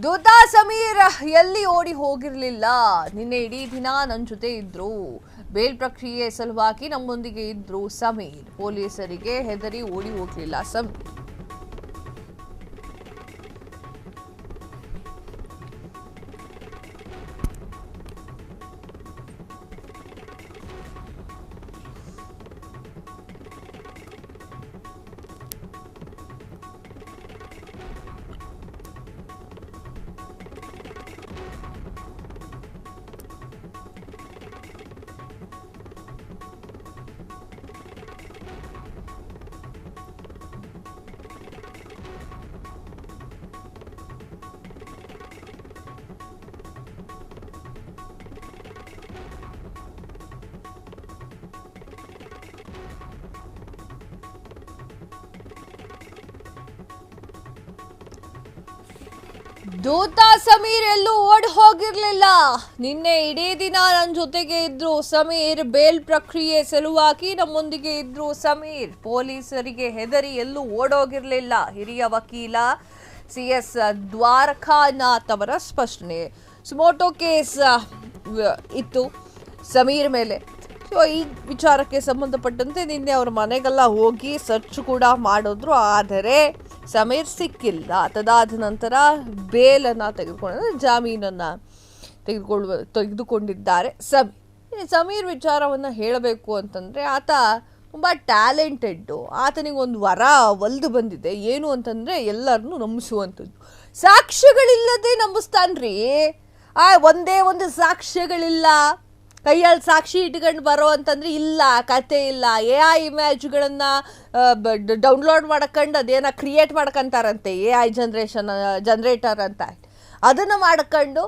ದೂತ ಸಮೀರ್ ಎಲ್ಲಿ ಓಡಿ ಹೋಗಿರಲಿಲ್ಲ. ನಿನ್ನೆ ಇಡೀ ದಿನ ನನ್ನ ಜೊತೆ ಇದ್ರು. ಬೇಲ್ ಪ್ರಕ್ರಿಯೆ ಸಲುವಾಗಿ ನಮ್ಮೊಂದಿಗೆ ಇದ್ರು ಸಮೀರ್. ಪೊಲೀಸರಿಗೆ ಹೆದರಿ ಓಡಿ ಹೋಗಲಿಲ್ಲ ಸಮೀರ್. ದೂತ ಸಮೀರ್ ಎಲ್ಲೂ ಓಡಿ ಹೋಗಿರ್ಲಿಲ್ಲ. ನಿನ್ನೆ ಇಡೀ ದಿನ ನನ್ನ ಜೊತೆಗೆ ಇದ್ರು ಸಮೀರ್. ಬೇಲ್ ಪ್ರಕ್ರಿಯೆ ಸಲುವಾಗಿ ನಮ್ಮೊಂದಿಗೆ ಇದ್ರು ಸಮೀರ್. ಪೊಲೀಸರಿಗೆ ಹೆದರಿ ಎಲ್ಲೂ ಓಡೋಗಿರ್ಲಿಲ್ಲ. ಹಿರಿಯ ವಕೀಲ CS ದ್ವಾರಕಾನಾಥ್ ಅವರ ಸ್ಪಷ್ಟನೆ. ಸುಮೋಟೋ ಕೇಸ್ ಇತ್ತು ಸಮೀರ್ ಮೇಲೆ. ಸೊ ಈ ವಿಚಾರಕ್ಕೆ ಸಂಬಂಧಪಟ್ಟಂತೆ ನಿನ್ನೆ ಅವ್ರ ಮನೆಗೆಲ್ಲ ಹೋಗಿ ಸರ್ಚ್ ಕೂಡ ಮಾಡಿದ್ರು. ಆದರೆ ಸಮೀರ್ ಸಿಕ್ಕಿಲ್ಲ. ತದಾದ ನಂತರ ಬೇಲನ್ನು ಜಾಮೀನನ್ನು ತೆಗೆದುಕೊಂಡಿದ್ದಾರೆ ಸಮೀರ್ ವಿಚಾರವನ್ನು ಹೇಳಬೇಕು ಅಂತಂದರೆ ಆತ ತುಂಬ ಟ್ಯಾಲೆಂಟೆಡ್ಡು. ಆತನಿಗೊಂದು ವರ ಒಲ್ದು ಬಂದಿದೆ. ಏನು ಅಂತಂದರೆ ಎಲ್ಲರನ್ನೂ ನಂಬಿಸುವಂಥದ್ದು. ಸಾಕ್ಷ್ಯಗಳಿಲ್ಲದೆ ನಂಬಿಸ್ತಾನ್ರಿ. ಒಂದೇ ಒಂದು ಸಾಕ್ಷ್ಯಗಳಿಲ್ಲ, ಕೈಯಲ್ಲಿ ಸಾಕ್ಷಿ ಇಟ್ಕೊಂಡು ಬರೋ ಅಂತಂದರೆ ಇಲ್ಲ, ಕತೆ ಇಲ್ಲ. AI ಇಮೇಜ್ಗಳನ್ನು ಡೌನ್ಲೋಡ್ ಮಾಡ್ಕೊಂಡು ಅದೇನೋ ಕ್ರಿಯೇಟ್ ಮಾಡ್ಕೊಂತಾರಂತೆ, AI ಜನ್ರೇಟರ್ ಅಂತ. ಅದನ್ನು ಮಾಡ್ಕೊಂಡು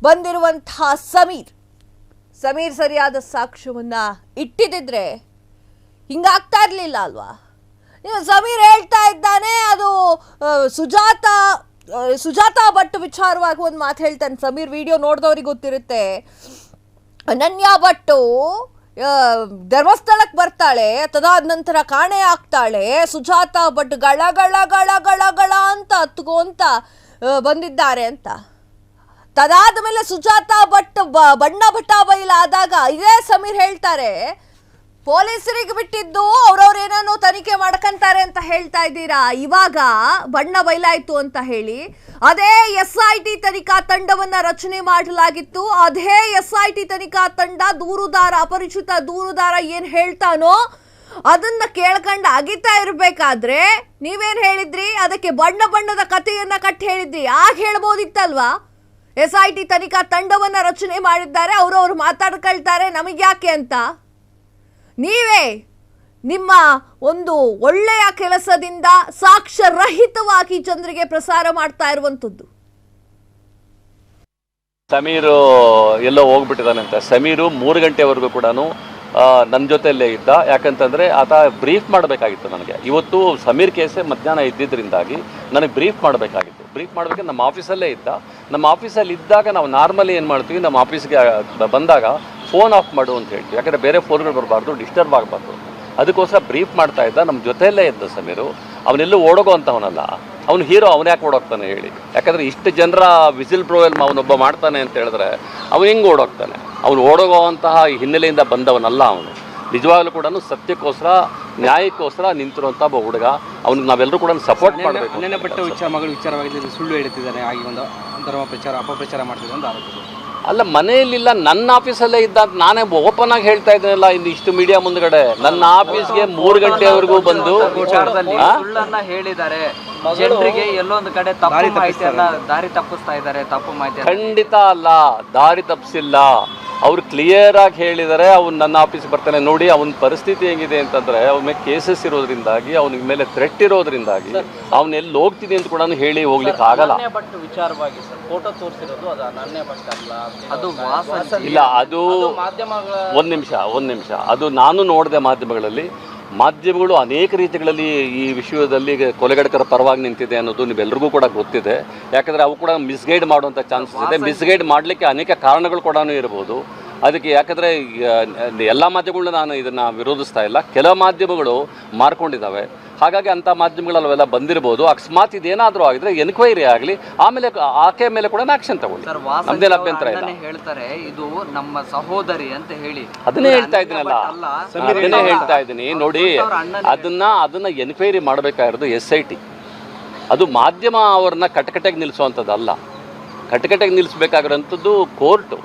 ಬಂದಿರುವಂತಹ ಸಮೀರ್ ಸರಿಯಾದ ಸಾಕ್ಷ್ಯವನ್ನು ಇಟ್ಟಿದ್ದಿದ್ರೆ ಹಿಂಗಾಗ್ತಾ ಇರಲಿಲ್ಲ ಅಲ್ವಾ? ನೀವು ಸಮೀರ್ ಹೇಳ್ತಾ ಇದ್ದಾನೆ ಅದು ಸುಜಾತಾ ಭಟ್ ವಿಚಾರವಾಗಿ ಒಂದು ಮಾತು ಹೇಳ್ತಾನೆ ಸಮೀರ್. ವಿಡಿಯೋ ನೋಡಿದವ್ರಿಗೆ ಗೊತ್ತಿರುತ್ತೆ. ಅನನ್ಯ ಭಟ್ಟು ಧರ್ಮಸ್ಥಳಕ್ಕೆ ಬರ್ತಾಳೆ, ತದಾದ ನಂತರ ಕಾಣೆ ಆಗ್ತಾಳೆ. ಸುಜಾತಾ ಭಟ್ ಗಳ ಗಳ ಗಳ ಗಳ ಗಳ ಅಂತ ಹತ್ಕೊಂತ ಬಂದಿದ್ದಾರೆ ಅಂತ. ತದಾದ ಮೇಲೆ ಸುಜಾತಾ ಭಟ್ ಬಣ್ಣ ಭಟ್ಟ ಬಯಲಾದಾಗ ಇದೇ ಸಮೀರ್ ಹೇಳ್ತಾರೆ ಪೊಲೀಸರಿಗೆ ಬಿಟ್ಟಿದ್ದು ಅವ್ರವ್ರು ಏನೇನೋ ತನಿಖೆ ಮಾಡ್ಕೊಂತಾರೆ ಅಂತ ಹೇಳ್ತಾ ಇದ್ದೀರಾ. ಇವಾಗ ಬಣ್ಣ ಬಯಲಾಯ್ತು ಅಂತ ಹೇಳಿ ಅದೇ SIT ತನಿಖಾ ತಂಡವನ್ನ ರಚನೆ ಮಾಡಲಾಗಿತ್ತು. ಅದೇ SIT ತನಿಖಾ ತಂಡ ಅಪರಿಚಿತ ದೂರುದಾರ ಏನ್ ಹೇಳ್ತಾನೋ ಅದನ್ನ ಕೇಳ್ಕೊಂಡು ಅಗಿತಾ ಇರ್ಬೇಕಾದ್ರೆ ನೀವೇನ್ ಹೇಳಿದ್ರಿ? ಅದಕ್ಕೆ ಬಣ್ಣದ ಕಥೆಯನ್ನ ಕಟ್ಟಿ ಹೇಳಿದ್ರಿ. ಆಗ ಹೇಳ್ಬೋದಿತ್ತಲ್ವಾ? SIT ತನಿಖಾ ತಂಡವನ್ನ ರಚನೆ ಮಾಡಿದ್ದಾರೆ, ಅವ್ರವ್ರು ಮಾತಾಡ್ಕೊಳ್ತಾರೆ, ನಮಗ್ಯಾಕೆ ಅಂತ. ನೀವೇ ನಿಮ್ಮ ಒಂದು ಒಳ್ಳೆಯ ಕೆಲಸದಿಂದ ಸಾಕ್ಷ್ಯರಹಿತವಾಗಿ ಜನರಿಗೆ ಪ್ರಸಾರ ಮಾಡ್ತಾ ಇರುವಂಥದ್ದು. ಸಮೀರು ಎಲ್ಲೋ ಹೋಗ್ಬಿಟ್ಟಿದ್ದಾನಂತೆ. ಸಮೀರು 3 ಗಂಟೆವರೆಗೂ ಕೂಡ ನನ್ನ ಜೊತೆಯಲ್ಲೇ ಇದ್ದ. ಯಾಕಂತಂದರೆ ಆತ ಬ್ರೀಫ್ ಮಾಡಬೇಕಾಗಿತ್ತು ನನಗೆ. ಇವತ್ತು ಸಮೀರ್ ಕೇಸೇ ಮಧ್ಯಾಹ್ನ ಇದ್ದಿದ್ದರಿಂದ ನನಗೆ ಬ್ರೀಫ್ ಮಾಡಬೇಕಾಗಿತ್ತು. ಬ್ರೀಫ್ ಮಾಡಬೇಕಂದ್ರೆ ನಮ್ಮ ಆಫೀಸಲ್ಲೇ ಇದ್ದ. ನಮ್ಮ ಆಫೀಸಲ್ಲಿ ಇದ್ದಾಗ ನಾವು ನಾರ್ಮಲಿ ಏನು ಮಾಡ್ತೀವಿ, ನಮ್ಮ ಆಫೀಸ್ಗೆ ಬಂದಾಗ ಫೋನ್ ಆಫ್ ಮಾಡು ಅಂತ ಹೇಳ್ತೀವಿ. ಯಾಕಂದರೆ ಬೇರೆ ಫೋನ್ಗಳು ಬರಬಾರ್ದು, ಡಿಸ್ಟರ್ಬ್ ಆಗಬಾರ್ದು. ಅದಕ್ಕೋಸ್ಕರ ಬ್ರೀಫ್ ಮಾಡ್ತಾ ಇದ್ದ. ನಮ್ಮ ಜೊತೆಯಲ್ಲೇ ಇದ್ದ ಸಮೀರು. ಅವನೆಲ್ಲೂ ಓಡೋಗೋ ಅಂತವನಲ್ಲ. ಅವನು ಹೀರೋ, ಅವನು ಯಾಕೆ ಓಡೋಗ್ತಾನೆ ಹೇಳಿ? ಯಾಕಂದರೆ ಇಷ್ಟು ಜನರ ವಿಸಿಲ್ ಬ್ರೋಯಲ್ ಅವನೊಬ್ಬ ಮಾಡ್ತಾನೆ ಅಂತ ಹೇಳಿದ್ರೆ ಅವನು ಹೆಂಗೆ ಓಡೋಗ್ತಾನೆ? ಅವನು ಓಡೋಗುವಂತಹ ಹಿನ್ನೆಲೆಯಿಂದ ಬಂದವನಲ್ಲ. ಅವನು ನಿಜವಾಗ್ಲೂ ಕೂಡ ಸತ್ಯಕ್ಕೋಸ್ಕರ ನ್ಯಾಯಕ್ಕೋಸ್ಕರ ನಿಂತಿರುವಂಥ ಒಬ್ಬ ಹುಡುಗ. ಅವ್ನಿಗೆ ನಾವೆಲ್ಲರೂ ಕೂಡ ಸಪೋರ್ಟ್ ಮಾಡಬೇಕು. ನೆನ್ನೆ ಬಿಟ್ಟು ಮಗಳು ವಿಚಾರವಾಗಿ ಸುಳ್ಳು ಹೇಳ್ತಿದ್ದಾನೆ, ಆಗಿ ಒಂದು ಧರ್ಮ ಪ್ರಚಾರ ಅಪಪ್ರಚಾರ ಮಾಡ್ತಿದ್ದೆ ಅಂತ ಆರೋಪ. ಅಲ್ಲ, ಮನೆಯಲ್ಲಿಲ್ಲ, ನನ್ನ ಆಫೀಸಲ್ಲೇ ಇದ್ದ ಅಂತ ನಾನೇ ಓಪನ್ ಆಗಿ ಹೇಳ್ತಾ ಇದ್ದೇನಲ್ಲ ಇಲ್ಲಿ ಇಷ್ಟು ಮೀಡಿಯಾ ಮುಂದ್ಗಡೆ. ನನ್ನ ಆಫೀಸ್ಗೆ 3 ಗಂಟೆವರೆಗೂ ಬಂದು ಸುಳ್ಳನ್ನ ಹೇಳಿದ್ದಾರೆ. ಜನರಿಗೆ ಎಲ್ಲೊಂದು ಕಡೆ ತಪ್ಪು ಮಾಹಿತಿಯನ್ನ ದಾರಿ ತಪ್ಪಿಸ್ತಾ ಇದ್ದಾರೆ. ತಪ್ಪು ಮಾಹಿತಿ ಖಂಡಿತ ಅಲ್ಲ, ದಾರಿ ತಪ್ಪಿಸಿಲ್ಲ. ಅವ್ರು ಕ್ಲಿಯರ್ ಆಗಿ ಹೇಳಿದ್ದಾರೆ. ಅವ್ನು ನನ್ನ ಆಫೀಸ್ಗೆ ಬರ್ತಾನೆ ನೋಡಿ. ಅವನ ಪರಿಸ್ಥಿತಿ ಹೆಂಗಿದೆ ಅಂತಂದರೆ ಅವನ ಮೇಲೆ ಕೇಸಸ್ ಇರೋದ್ರಿಂದಾಗಿ, ಅವನಿಗೆ ಮೇಲೆ ಥ್ರೆಟ್ ಇರೋದ್ರಿಂದಾಗಿ ಅವನು ಎಲ್ಲಿ ಹೋಗ್ತೀನಿ ಅಂತ ಕೂಡ ಹೇಳಿ ಹೋಗ್ಲಿಕ್ಕೆ ಆಗಲ್ಲ. ವಿಚಾರವಾಗಿ ಸರ್ ಫೋಟೋ ತೋರಿಸಿರೋದು ಅದು ಅನನ್ಯ ಭಟ್ ಅಲ್ಲ, ಅದು ಇಲ್ಲ. ಅದು ಒಂದು ನಿಮಿಷ ಅದು ನಾನು ನೋಡಿದೆ ಮಾಧ್ಯಮಗಳು ಅನೇಕ ರೀತಿಗಳಲ್ಲಿ ಈ ವಿಷಯದಲ್ಲಿ ಕೊಲೆಗಡಕರ ಪರವಾಗಿ ನಿಂತಿದೆ ಅನ್ನೋದು ನೀವೆಲ್ಲರಿಗೂ ಕೂಡ ಗೊತ್ತಿದೆ. ಯಾಕಂದರೆ ಅವು ಕೂಡ ಮಿಸ್ಗೈಡ್ ಮಾಡುವಂಥ ಚಾನ್ಸಸ್ ಇದೆ. ಮಿಸ್ಗೈಡ್ ಮಾಡಲಿಕ್ಕೆ ಅನೇಕ ಕಾರಣಗಳು ಕೂಡ ಇರ್ಬೋದು. ಅದಕ್ಕೆ ಯಾಕಂದರೆ ಎಲ್ಲ ಮಾಧ್ಯಮಗಳನ್ನ ನಾನು ಇದನ್ನು ವಿರೋಧಿಸ್ತಾ ಇಲ್ಲ. ಕೆಲವು ಮಾಧ್ಯಮಗಳು ಮಾರ್ಕೊಂಡಿದ್ದಾವೆ. ಹಾಗಾಗಿ ಅಂಥ ಮಾಧ್ಯಮಗಳಲ್ಲಿ ಅವೆಲ್ಲ ಬಂದಿರ್ಬೋದು. ಅಕಸ್ಮಾತ್ ಇದೇನಾದರೂ ಆಗಿದ್ರೆ ಎನ್ಕ್ವೈರಿ ಆಗಲಿ, ಆಮೇಲೆ ಆಕೆ ಮೇಲೆ ಕೂಡ ಆಕ್ಷನ್ ತಗೊಳ್ಳಿ, ಸರ್ ನಮ್ದೇನು ಅಭ್ಯಂತರ ಇಲ್ಲ. ಹೇಳ್ತಾರೆ ಇದು ನಮ್ಮ ಸಹೋದರಿ ಅಂತ ಹೇಳಿ, ಅದನ್ನೇ ಹೇಳ್ತಾ ಇದ್ದೀನಲ್ಲ, ಅದನ್ನೇ ಹೇಳ್ತಾ ಇದ್ದೀನಿ ನೋಡಿ. ಅದನ್ನ ಎನ್ಕ್ವೈರಿ ಮಾಡಬೇಕಾಗಿರೋದು SIT. ಅದು ಮಾಧ್ಯಮ ಅವ್ರನ್ನ ಕಟಕಟೆಗೆ ನಿಲ್ಲಿಸುವಂಥದ್ದಲ್ಲ. ಕಟಕಟೆಗೆ ನಿಲ್ಲಿಸಬೇಕಾಗಿರೋಂಥದ್ದು ಕೋರ್ಟು.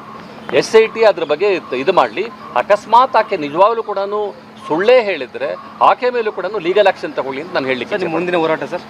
SIT ಅದ್ರ ಬಗ್ಗೆ ಇದು ಮಾಡಲಿ. ಅಕಸ್ಮಾತ್ ಆಕೆ ನಿಜವಾಗ್ಲೂ ಕೂಡ ಸುಳ್ಳೇ ಹೇಳಿದರೆ ಆಕೆ ಮೇಲೂ ಕೂಡ ಲೀಗಲ್ ಆಕ್ಷನ್ ತಗೊಳ್ಳಿ ಅಂತ ನಾನು ಹೇಳಲಿಕ್ಕೆ. ಮುಂದಿನ ಹೋರಾಟ ಸರ್,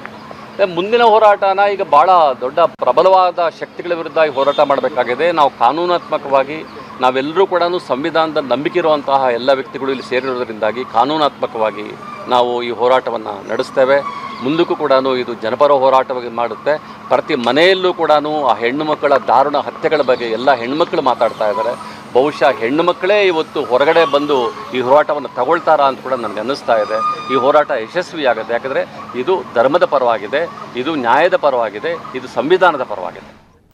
ಮುಂದಿನ ಹೋರಾಟನ ಈಗ ಭಾಳ ದೊಡ್ಡ ಪ್ರಬಲವಾದ ಶಕ್ತಿಗಳ ವಿರುದ್ಧ ಈ ಹೋರಾಟ ಮಾಡಬೇಕಾಗಿದೆ. ನಾವು ಕಾನೂನಾತ್ಮಕವಾಗಿ ನಾವೆಲ್ಲರೂ ಕೂಡ ಸಂವಿಧಾನದ ನಂಬಿಕೆ ಇರುವಂತಹ ಎಲ್ಲ ವ್ಯಕ್ತಿಗಳು ಇಲ್ಲಿ ಸೇರಿರೋದ್ರಿಂದಾಗಿ ಕಾನೂನಾತ್ಮಕವಾಗಿ ನಾವು ಈ ಹೋರಾಟವನ್ನು ನಡೆಸ್ತೇವೆ. ಮುಂದಕ್ಕೂ ಕೂಡ ಇದು ಜನಪರ ಹೋರಾಟವಾಗಿ ಮಾಡುತ್ತೆ. ಪ್ರತಿ ಮನೆಯಲ್ಲೂ ಕೂಡ ಆ ಹೆಣ್ಣು ಮಕ್ಕಳ ದಾರುಣ ಹತ್ಯೆಗಳ ಬಗ್ಗೆ ಎಲ್ಲ ಹೆಣ್ಮಕ್ಳು ಮಾತಾಡ್ತಾ ಇದ್ದಾರೆ. ಬಹುಶಃ ಹೆಣ್ಣು ಮಕ್ಕಳೇ ಇವತ್ತು ಹೊರಗಡೆ ಬಂದು ಈ ಹೋರಾಟವನ್ನು ತಗೊಳ್ತಾರಾ ಅಂತ ಕೂಡ ನನಗೆ ಅನ್ನಿಸ್ತಾ ಇದೆ. ಈ ಹೋರಾಟ ಯಶಸ್ವಿಯಾಗುತ್ತೆ. ಯಾಕಂದರೆ ಇದು ಧರ್ಮದ ಪರವಾಗಿದೆ, ಇದು ನ್ಯಾಯದ ಪರವಾಗಿದೆ, ಇದು ಸಂವಿಧಾನದ ಪರವಾಗಿದೆ.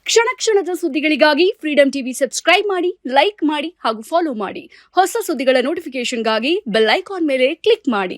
ಕ್ಷಣ ಕ್ಷಣದ ಸುದ್ದಿಗಳಿಗಾಗಿ ಫ್ರೀಡಂ ಟಿವಿ ಸಬ್ಸ್ಕ್ರೈಬ್ ಮಾಡಿ, ಲೈಕ್ ಮಾಡಿ ಹಾಗೂ ಫಾಲೋ ಮಾಡಿ. ಹೊಸ ಸುದ್ದಿಗಳ ನೋಟಿಫಿಕೇಶನ್ಗಾಗಿ ಬೆಲ್ ಐಕಾನ್ ಮೇಲೆ ಕ್ಲಿಕ್ ಮಾಡಿ.